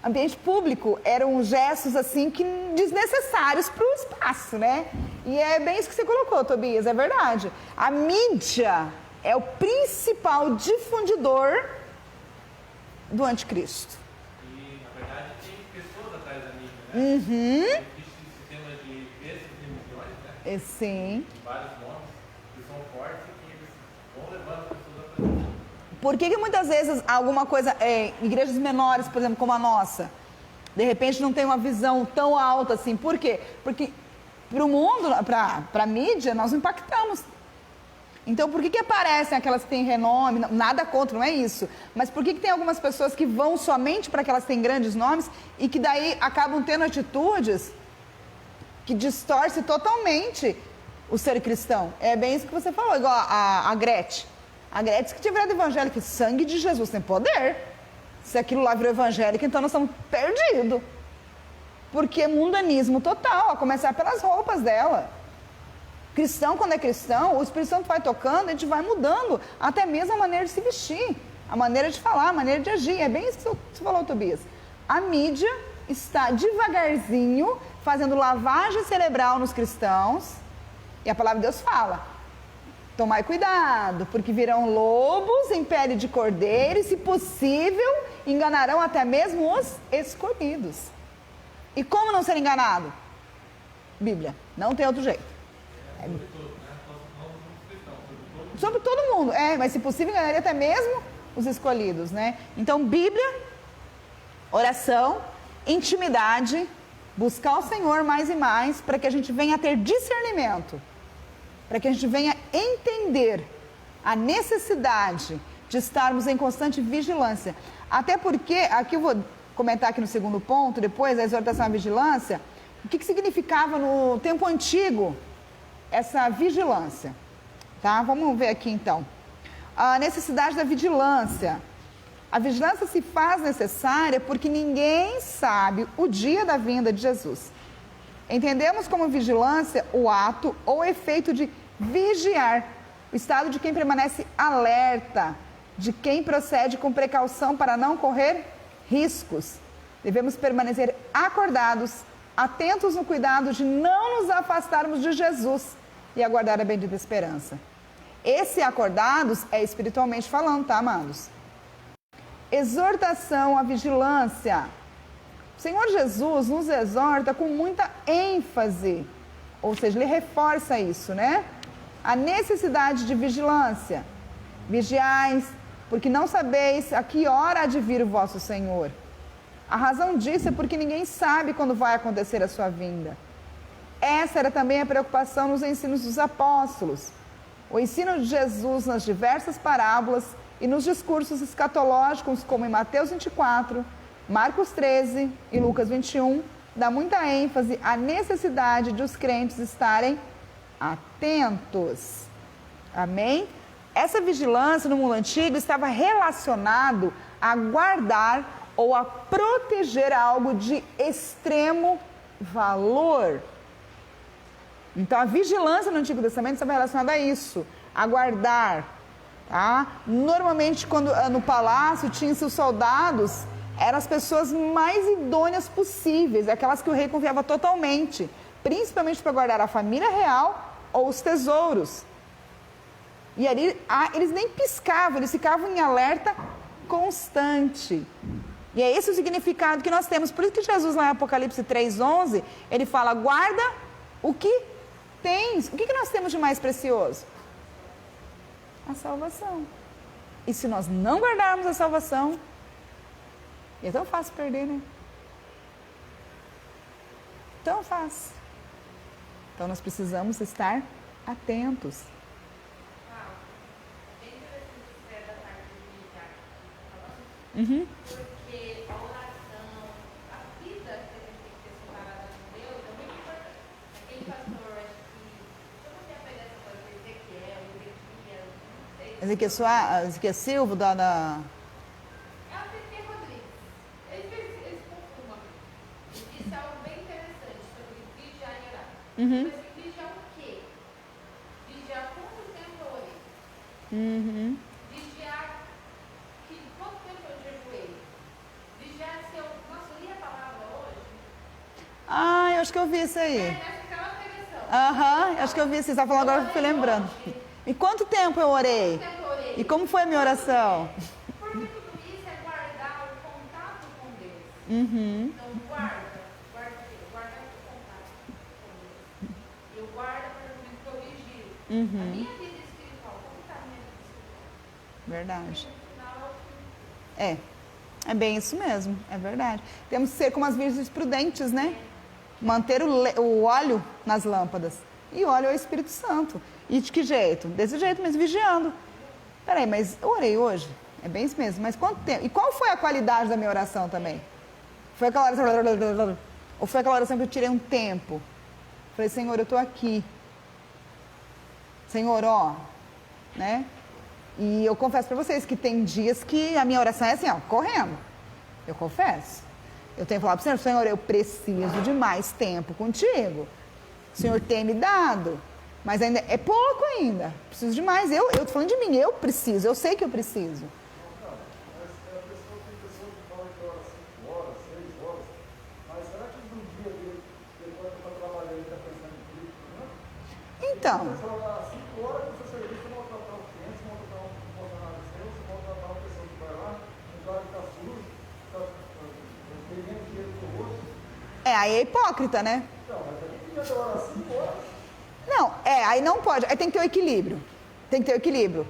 ambiente público, eram gestos assim que desnecessários para o espaço, né? E é bem isso que você colocou, Tobias, é verdade. A mídia é o principal difundidor do anticristo. E, na verdade, tem pessoas atrás da mídia, né? Existe esse sistema de esses religiões, né? Sim. Vários nomes que são fortes e que eles vão levando as pessoas a fazer. Por que muitas vezes alguma coisa, igrejas menores, por exemplo, como a nossa, de repente não tem uma visão tão alta assim? Por quê? Porque para o mundo, para a mídia, nós impactamos. Então, por que aparecem aquelas que têm renome? Nada contra, não é isso. Mas por que tem algumas pessoas que vão somente para aquelas que têm grandes nomes e que daí acabam tendo atitudes que distorcem totalmente o ser cristão? É bem isso que você falou, igual a Gretchen. A Gretchen que tiver do evangélico, sangue de Jesus tem poder. Se aquilo lá virou evangélico, então nós estamos perdidos. Porque é mundanismo total, a começar pelas roupas dela. Cristão, quando é cristão, o Espírito Santo vai tocando, a gente vai mudando até mesmo a maneira de se vestir, a maneira de falar, a maneira de agir. É bem isso que você falou, Tobias. A mídia está devagarzinho fazendo lavagem cerebral nos cristãos, e a palavra de Deus fala: tomai cuidado, porque virão lobos em pele de cordeiro e, se possível, enganarão até mesmo os escolhidos. E como não ser enganado? Bíblia, não tem outro jeito. Sobre todo mundo, mas se possível enganaria até mesmo os escolhidos, né? Então, Bíblia, oração, intimidade, buscar o Senhor mais e mais, para que a gente venha a ter discernimento, para que a gente venha entender a necessidade de estarmos em constante vigilância. Até porque, aqui eu vou comentar aqui no segundo ponto, depois, a exortação à vigilância, o que significava no tempo antigo essa vigilância, tá? Vamos ver aqui então. A necessidade da vigilância. A vigilância se faz necessária porque ninguém sabe o dia da vinda de Jesus. Entendemos como vigilância o ato ou efeito de vigiar, o estado de quem permanece alerta, de quem procede com precaução para não correr riscos. Devemos permanecer acordados, atentos no cuidado de não nos afastarmos de Jesus e aguardar a bendita esperança. Esse acordados é espiritualmente falando, tá, amados? Exortação à vigilância. O Senhor Jesus nos exorta com muita ênfase, ou seja, ele reforça isso, né? A necessidade de vigilância. Vigiais, porque não sabeis a que hora há de vir o vosso Senhor. A razão disso é porque ninguém sabe quando vai acontecer a sua vinda. Essa era também a preocupação nos ensinos dos apóstolos. O ensino de Jesus nas diversas parábolas e nos discursos escatológicos, como em Mateus 24, Marcos 13 e Lucas 21, dá muita ênfase à necessidade de os crentes estarem atentos. Amém? Essa vigilância no mundo antigo estava relacionado a guardar ou a proteger algo de extremo valor. Então, a vigilância no Antigo Testamento estava relacionada a isso, a guardar. Tá? Normalmente, quando no palácio tinha-se os soldados, eram as pessoas mais idôneas possíveis, aquelas que o rei confiava totalmente, principalmente para guardar a família real ou os tesouros. E ali, eles nem piscavam, eles ficavam em alerta constante. E é esse o significado que nós temos. Por isso que Jesus, lá em Apocalipse 3:11, ele fala, guarda o que tens. O que nós temos de mais precioso? A salvação. E se nós não guardarmos a salvação, é tão fácil perder, né? Tão fácil. Então nós precisamos estar atentos. Uhum. Porque a oração, a vida que a gente tem que ter separada com Deus é muito importante. Aquele pastor, acho que, eu não sei pegar essa coisa de Ezequiel Silva, da... É o Pepe Rodrigues. Eles confundem. Ele disse algo bem interessante sobre vigiar e orar. Mas vigiar o quê? Vigiar quanto tempo eu orei? Vigiar quanto tempo eu jejuei? Vigiar se eu li a palavra hoje? Ah, eu acho que eu vi isso aí. Naquela pregação. Acho que eu vi isso. Você está falando agora, eu fui lembrando. E quanto tempo eu orei? Quanto tempo eu orei? E como foi a minha oração? Porque tudo isso é guardar o contato com Deus. Então, guarda o contato com Deus. Eu guardo a partir do momento que eu vigio. A minha vida espiritual, como está a minha vida espiritual? Verdade. No final, É bem isso mesmo, é verdade. Temos que ser como as virgens prudentes, né? Manter o óleo nas lâmpadas. E o óleo é o Espírito Santo. E de que jeito? Desse jeito mesmo, vigiando. Peraí, mas eu orei hoje? É bem isso mesmo. Mas quanto tempo? E qual foi a qualidade da minha oração também? Foi aquela oração... Ou foi aquela oração que eu tirei um tempo? Falei, Senhor, eu estou aqui. Senhor, né? E eu confesso para vocês que tem dias que a minha oração é assim, correndo. Eu confesso. Eu tenho falado para o Senhor, eu preciso de mais tempo contigo. O Senhor tem me dado, mas ainda é pouco ainda. Preciso de mais. Eu estou falando de mim, eu preciso, eu sei que eu preciso. Mas a pessoa tem pessoas que falam que ora 5 horas, 6 horas, mas será que no dia dele, depois que está trabalhando, ele está pensando em Cristo, não? Então... Se você orar 5 horas no seu serviço, você vai tratar um cliente, você vai tratar um funcionário seu, você vai tratar uma pessoa que vai lá, um cara que está sujo, tem menos dinheiro do rosto. Aí é hipócrita, né? Então, mas a gente podia orar 5 horas. Não, aí não pode, aí tem que ter o equilíbrio. Tem que ter o equilíbrio.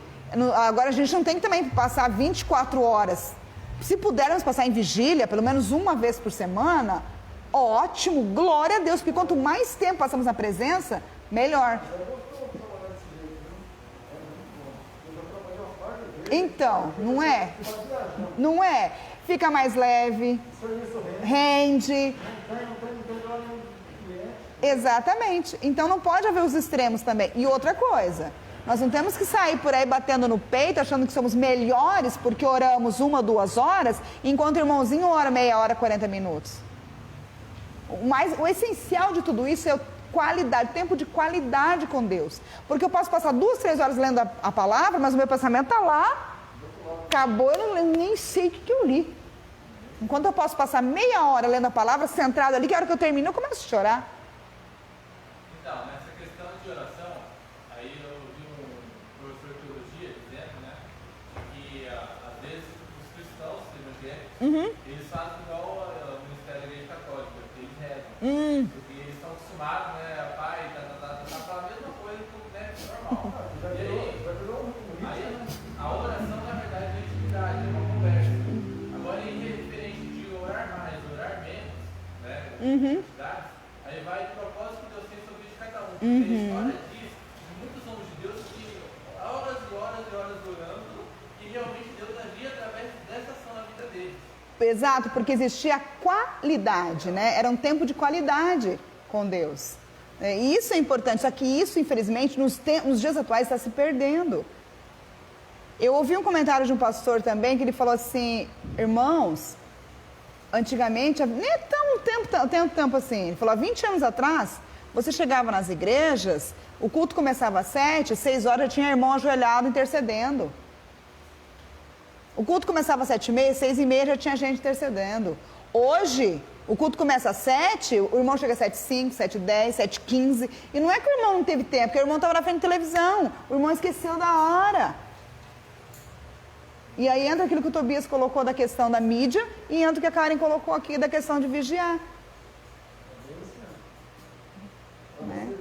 Agora a gente não tem que também passar 24 horas. Se pudermos passar em vigília, pelo menos uma vez por semana, ótimo, glória a Deus, porque quanto mais tempo passamos na presença, melhor. Então, não é? Não é? Fica mais leve, rende. Exatamente. Então não pode haver os extremos também. E outra coisa, nós não temos que sair por aí batendo no peito, achando que somos melhores porque oramos 1, 2 horas, enquanto o irmãozinho ora meia hora, 40 minutos. O essencial de tudo isso é qualidade, tempo de qualidade com Deus. Porque eu posso passar 2, 3 horas lendo a palavra, mas o meu pensamento está lá, acabou, eu nem sei o que eu li. Enquanto eu posso passar meia hora lendo a palavra, centrado ali, que a hora que eu termino, eu começo a chorar. Então, nessa questão de oração, aí eu vi um professor de teologia dizendo, né, que às vezes os cristãos evangélicos, eles fazem igual o Ministério da Igreja Católica, que eles rezam. Porque eles estão acostumados, né, a pai, falar a mesma coisa que, né, normal. E aí a oração, na verdade, é intimidade, é uma conversa. Agora, em diferente de orar mais, orar menos, né, aí vai do propósito que Deus tem sobre de cada um. Porque a história diz de muitos homens de Deus que horas e horas e horas orando e realmente Deus agia através dessa ação na vida deles. Exato, porque existia qualidade, né? Era um tempo de qualidade com Deus. E isso é importante, só que isso, infelizmente, nos dias atuais está se perdendo. Eu ouvi um comentário de um pastor também que ele falou assim, irmãos, antigamente, nem é tanto tempo assim, ele falou, há 20 anos atrás, Você chegava nas igrejas, o culto começava às 7, 6 horas já tinha irmão ajoelhado intercedendo. O culto começava às 7h30, 6h30 já tinha gente intercedendo. Hoje, o culto começa às 7, o irmão chega às 7h05, 7h10, 7h15. E não é que o irmão não teve tempo, porque o irmão estava na frente da televisão. O irmão esqueceu da hora. E aí entra aquilo que o Tobias colocou da questão da mídia e entra o que a Karen colocou aqui da questão de vigiar. Né?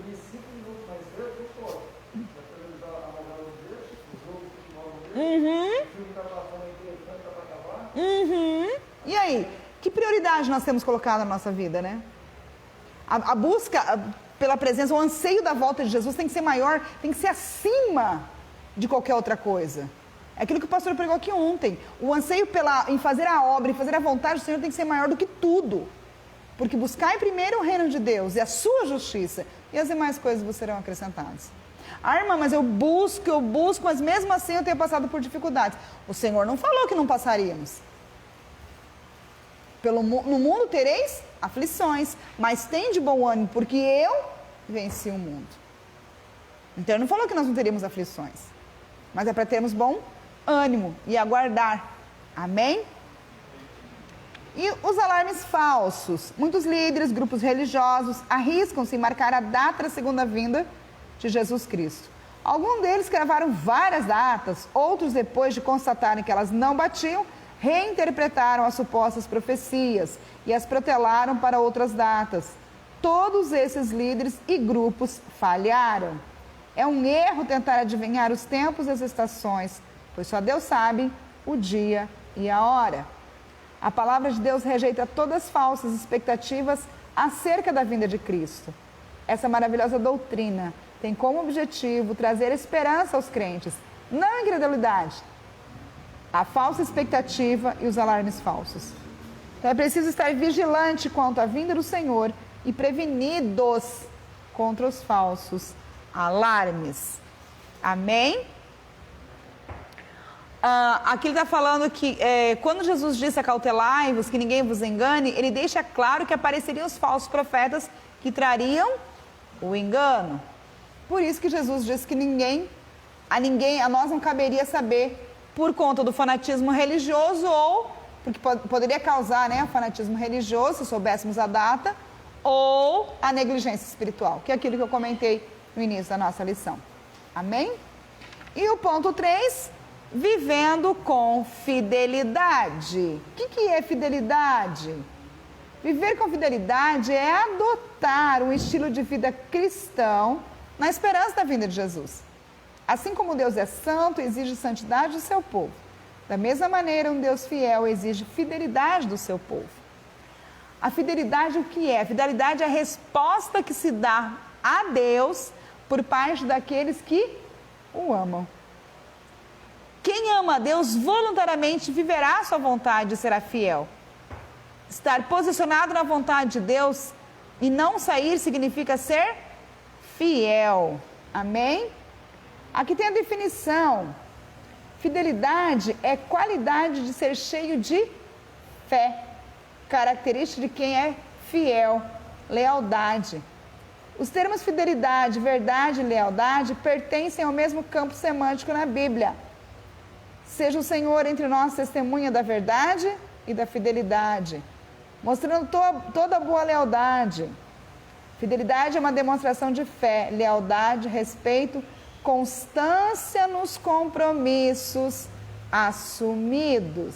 E aí, que prioridade nós temos colocado na nossa vida, né? A busca pela presença, o anseio da volta de Jesus tem que ser maior, tem que ser acima de qualquer outra coisa. É aquilo que o pastor pregou aqui ontem. O anseio em fazer a obra, em fazer a vontade do Senhor tem que ser maior do que tudo. Porque buscai primeiro o reino de Deus e a sua justiça, e as demais coisas vos serão acrescentadas. Ah, irmã, mas eu busco, mas mesmo assim eu tenho passado por dificuldades. O Senhor não falou que não passaríamos. No mundo tereis aflições, mas tem de bom ânimo, porque eu venci o mundo. Então ele não falou que nós não teríamos aflições, mas é para termos bom ânimo e aguardar. Amém? E os alarmes falsos. Muitos líderes, grupos religiosos arriscam-se em marcar a data da segunda vinda de Jesus Cristo. Alguns deles cravaram várias datas, outros, depois de constatarem que elas não batiam, reinterpretaram as supostas profecias e as protelaram para outras datas. Todos esses líderes e grupos falharam. É um erro tentar adivinhar os tempos e as estações, pois só Deus sabe o dia e a hora. A palavra de Deus rejeita todas as falsas expectativas acerca da vinda de Cristo. Essa maravilhosa doutrina tem como objetivo trazer esperança aos crentes, não incredulidade. A falsa expectativa e os alarmes falsos. Então é preciso estar vigilante quanto à vinda do Senhor e prevenidos contra os falsos alarmes. Amém? Aqui ele está falando que quando Jesus disse acautelai-vos, que ninguém vos engane, ele deixa claro que apareceriam os falsos profetas que trariam o engano. Por isso que Jesus disse que a nós não caberia saber por conta do fanatismo religioso ou, porque poderia causar o fanatismo religioso, se soubéssemos a data, ou a negligência espiritual, que é aquilo que eu comentei no início da nossa lição. Amém? E o ponto 3, vivendo com fidelidade. O que é fidelidade? Viver com fidelidade é adotar um estilo de vida cristão na esperança da vinda de Jesus. Assim como Deus é santo, exige santidade do seu povo. Da mesma maneira, um Deus fiel exige fidelidade do seu povo. A fidelidade, o que é? A fidelidade é a resposta que se dá a Deus por parte daqueles que o amam. Quem ama a Deus voluntariamente viverá a sua vontade e será fiel. Estar posicionado na vontade de Deus e não sair significa ser fiel. Amém? Aqui tem a definição. Fidelidade é qualidade de ser cheio de fé. Característica de quem é fiel. Lealdade. Os termos fidelidade, verdade e lealdade pertencem ao mesmo campo semântico na Bíblia. Seja o Senhor entre nós testemunha da verdade e da fidelidade, mostrando toda a boa lealdade. Fidelidade é uma demonstração de fé, lealdade, respeito, constância nos compromissos assumidos.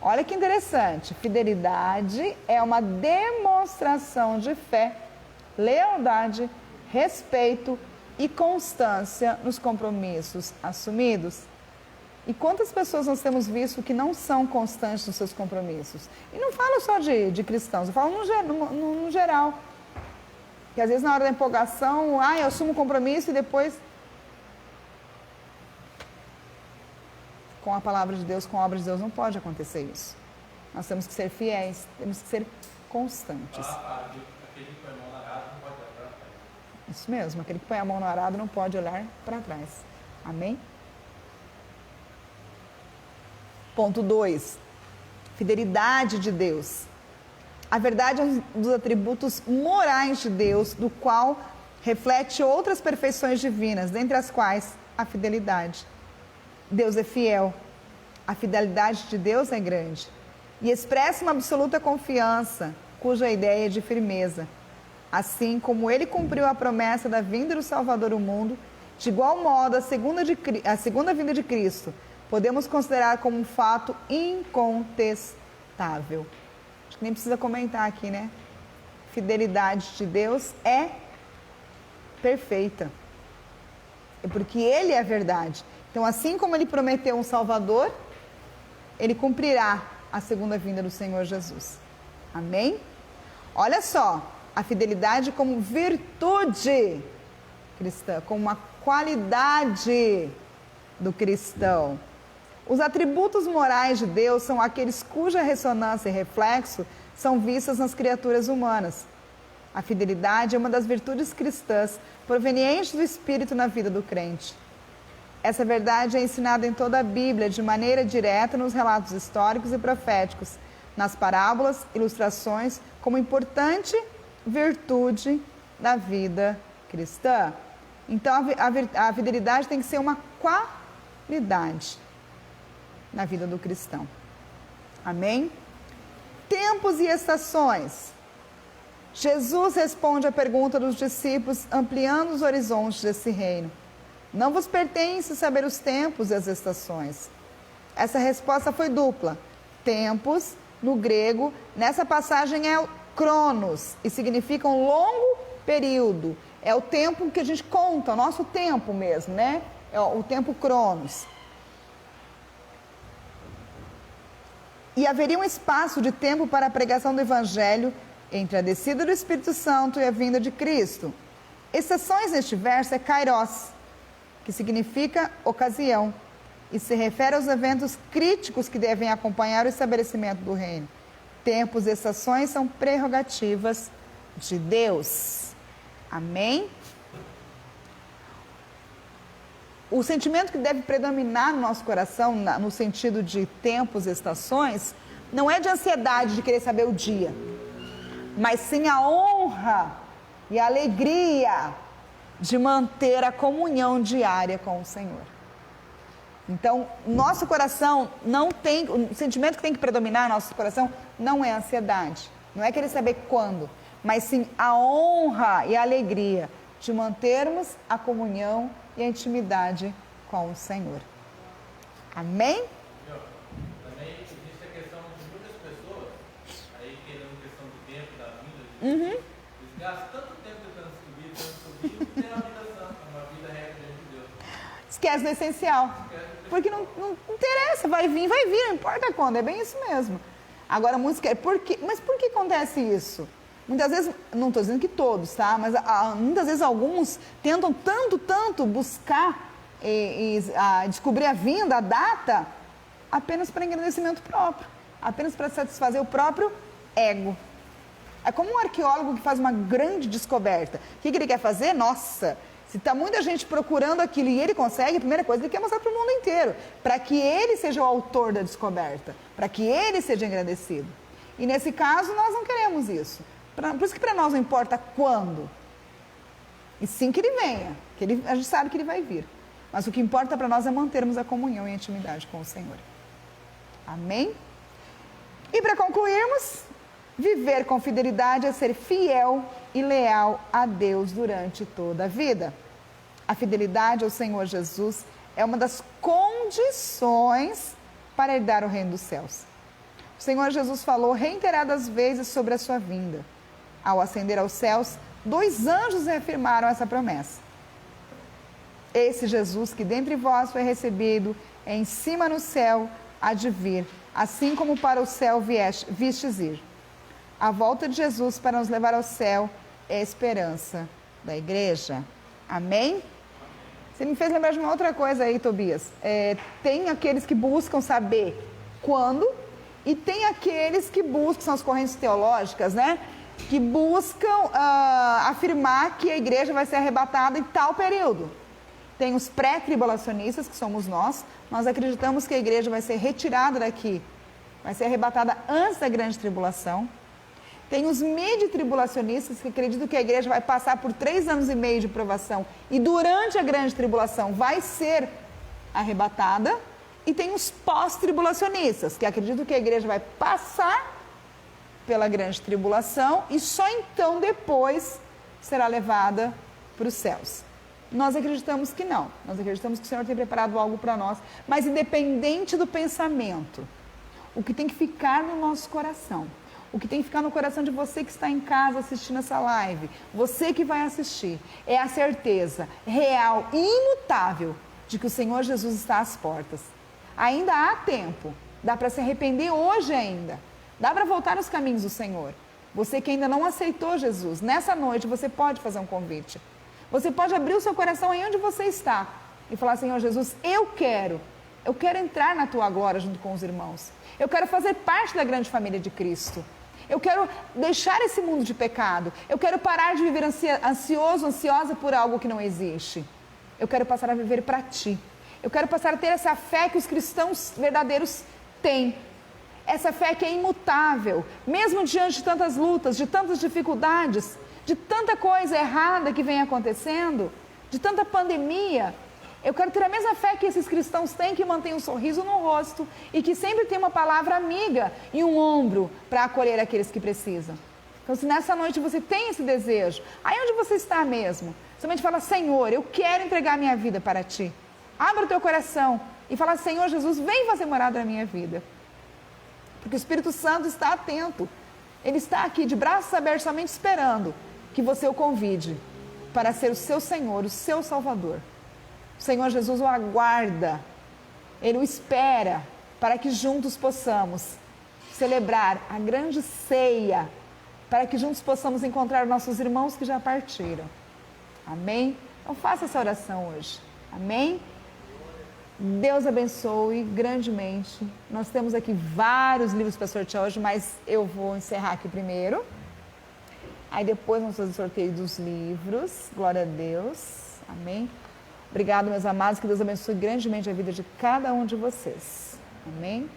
Olha que interessante, fidelidade é uma demonstração de fé, lealdade, respeito e constância nos compromissos assumidos. E quantas pessoas nós temos visto que não são constantes nos seus compromissos? E não falo só de cristãos, eu falo no geral. Que às vezes na hora da empolgação, eu assumo o compromisso e depois, com a palavra de Deus, com a obra de Deus, não pode acontecer isso. Nós temos que ser fiéis, temos que ser constantes. Aquele que põe a mão no arado não pode olhar para trás. Isso mesmo, aquele que põe a mão no arado não pode olhar para trás. Amém? Ponto 2, fidelidade de Deus. A verdade é um dos atributos morais de Deus, do qual reflete outras perfeições divinas, dentre as quais a fidelidade. Deus é fiel. A fidelidade de Deus é grande e expressa uma absoluta confiança, cuja ideia é de firmeza. Assim como ele cumpriu a promessa da vinda do Salvador ao mundo, de igual modo a segunda vinda de Cristo podemos considerar como um fato incontestável. Acho que nem precisa comentar aqui, né? Fidelidade de Deus é perfeita. É porque ele é a verdade. Então, assim como ele prometeu um Salvador, ele cumprirá a segunda vinda do Senhor Jesus. Amém? Olha só, a fidelidade como virtude cristã, como uma qualidade do cristão. Os atributos morais de Deus são aqueles cuja ressonância e reflexo são vistas nas criaturas humanas. A fidelidade é uma das virtudes cristãs provenientes do Espírito na vida do crente. Essa verdade é ensinada em toda a Bíblia, de maneira direta nos relatos históricos e proféticos, nas parábolas, ilustrações, como importante virtude da vida cristã. Então, a fidelidade tem que ser uma qualidade na vida do cristão. Amém? Tempos e estações. Jesus responde à pergunta dos discípulos, ampliando os horizontes desse reino. Não vos pertence saber os tempos e as estações. Essa resposta foi dupla. Tempos, no grego, nessa passagem é cronos, e significa um longo período. É o tempo que a gente conta, o nosso tempo mesmo, né? É o tempo cronos. E haveria um espaço de tempo para a pregação do Evangelho entre a descida do Espírito Santo e a vinda de Cristo. Estações neste verso é kairos, que significa ocasião, e se refere aos eventos críticos que devem acompanhar o estabelecimento do reino. Tempos e estações são prerrogativas de Deus. Amém? O sentimento que deve predominar no nosso coração, no sentido de tempos e estações, não é de ansiedade de querer saber o dia, mas sim a honra e a alegria de manter a comunhão diária com o Senhor. Então, nosso coração não tem, o sentimento que tem que predominar no nosso coração não é a ansiedade, não é querer saber quando, mas sim a honra e a alegria de mantermos a comunhão e a intimidade com o Senhor. Amém? Também existe a questão de muitas pessoas, aí querendo questão do tempo, da vida, eles gastam tanto tempo tentando subir, e ter uma vida santa, uma vida reta diante de Deus. Esquece do essencial. Porque não interessa, vai vir, não importa quando, é bem isso mesmo. Agora, muitos querem, mas por que acontece isso? Muitas vezes, não estou dizendo que todos, tá? Mas muitas vezes alguns tentam tanto buscar e descobrir a vinda, a data, apenas para engrandecimento próprio, apenas para satisfazer o próprio ego. É como um arqueólogo que faz uma grande descoberta. O que ele quer fazer? Nossa, se está muita gente procurando aquilo e ele consegue, a primeira coisa ele quer mostrar para o mundo inteiro, para que ele seja o autor da descoberta, para que ele seja agradecido. E nesse caso, nós não queremos isso. Por isso que para nós não importa quando, e sim que ele venha, a gente sabe que ele vai vir. Mas o que importa para nós é mantermos a comunhão e a intimidade com o Senhor. Amém? E para concluirmos, viver com fidelidade é ser fiel e leal a Deus durante toda a vida. A fidelidade ao Senhor Jesus é uma das condições para herdar o reino dos céus. O Senhor Jesus falou reiteradas vezes sobre a sua vinda. Ao ascender aos céus, 2 anjos reafirmaram essa promessa. Esse Jesus que dentre vós foi recebido, é em cima no céu, há de vir, assim como para o céu vistes ir. A volta de Jesus para nos levar ao céu é a esperança da igreja. Amém? Você me fez lembrar de uma outra coisa aí, Tobias. Tem aqueles que buscam saber quando, e tem aqueles que buscam, são as correntes teológicas, né? Que buscam afirmar que a igreja vai ser arrebatada em tal período. Tem os pré-tribulacionistas, que somos nós acreditamos que a igreja vai ser retirada daqui, vai ser arrebatada antes da grande tribulação. Tem os midi-tribulacionistas que acreditam que a igreja vai passar por 3 anos e meio de provação e durante a grande tribulação vai ser arrebatada. E tem os pós-tribulacionistas que acreditam que a igreja vai passar pela grande tribulação e só então depois será levada para os céus. Nós acreditamos que não. Nós acreditamos que o Senhor tem preparado algo para nós. Mas independente do pensamento, o que tem que ficar no nosso coração, o que tem que ficar no coração de você que está em casa assistindo essa live, você que vai assistir, é a certeza real e imutável de que o Senhor Jesus está às portas. Ainda há tempo, dá para se arrepender hoje ainda, dá para voltar aos caminhos do Senhor. Você que ainda não aceitou Jesus, nessa noite você pode fazer um convite. Você pode abrir o seu coração aí onde você está e falar: Senhor Jesus, eu quero entrar na tua glória junto com os irmãos. Eu quero fazer parte da grande família de Cristo. Eu quero deixar esse mundo de pecado. Eu quero parar de viver ansioso, ansiosa por algo que não existe. Eu quero passar a viver para ti. Eu quero passar a ter essa fé que os cristãos verdadeiros têm. Essa fé que é imutável, mesmo diante de tantas lutas, de tantas dificuldades, de tanta coisa errada que vem acontecendo, de tanta pandemia. Eu quero ter a mesma fé que esses cristãos têm, que mantém um sorriso no rosto e que sempre tem uma palavra amiga e um ombro para acolher aqueles que precisam. Então, se nessa noite você tem esse desejo, aí onde você está mesmo, somente fala: Senhor, eu quero entregar minha vida para ti. Abra o teu coração e fala: Senhor Jesus, vem fazer morada na minha vida. Porque o Espírito Santo está atento. Ele está aqui de braços abertos, somente esperando que você o convide para ser o seu Senhor, o seu Salvador. O Senhor Jesus o aguarda. Ele o espera para que juntos possamos celebrar a grande ceia, para que juntos possamos encontrar nossos irmãos que já partiram. Amém? Então faça essa oração hoje. Amém? Deus abençoe grandemente. Nós temos aqui vários livros para sortear hoje, mas eu vou encerrar aqui primeiro. Aí depois vamos fazer o sorteio dos livros. Glória a Deus. Amém? Obrigado, meus amados. Que Deus abençoe grandemente a vida de cada um de vocês. Amém?